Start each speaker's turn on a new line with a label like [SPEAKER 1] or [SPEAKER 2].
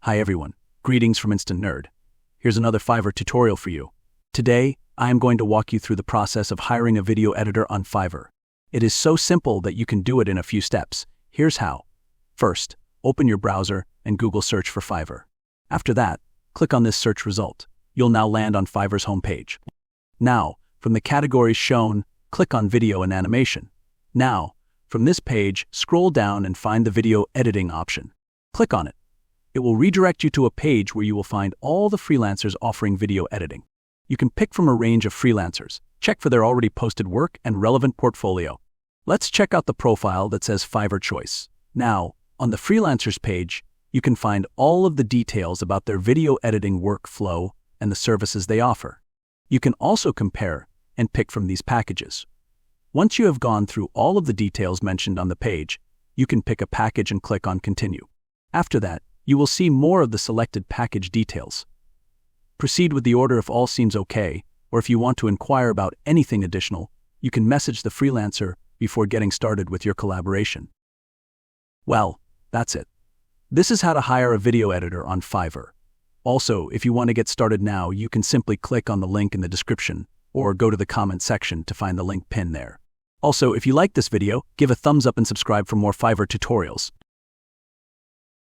[SPEAKER 1] Hi everyone, greetings from Instant Nerd. Here's another Fiverr tutorial for you. Today, I am going to walk you through the process of hiring a video editor on Fiverr. It is so simple that you can do it in a few steps. Here's how. First, open your browser and Google search for Fiverr. After that, click on this search result. You'll now land on Fiverr's homepage. Now, from the categories shown, click on Video and Animation. Now, from this page, scroll down and find the Video Editing option. Click on it. It will redirect you to a page where you will find all the freelancers offering video editing. You can pick from a range of freelancers, check for their already posted work and relevant portfolio. Let's check out the profile that says Fiverr Choice. Now, on the freelancers page, you can find all of the details about their video editing workflow and the services they offer. You can also compare and pick from these packages. Once you have gone through all of the details mentioned on the page, you can pick a package and click on Continue. After that, you will see more of the selected package details. Proceed with the order if all seems okay, or if you want to inquire about anything additional, you can message the freelancer before getting started with your collaboration. Well, that's it. This is how to hire a video editor on Fiverr. Also, if you want to get started now, you can simply click on the link in the description or go to the comment section to find the link pinned there. Also, if you like this video, give a thumbs up and subscribe for more Fiverr tutorials.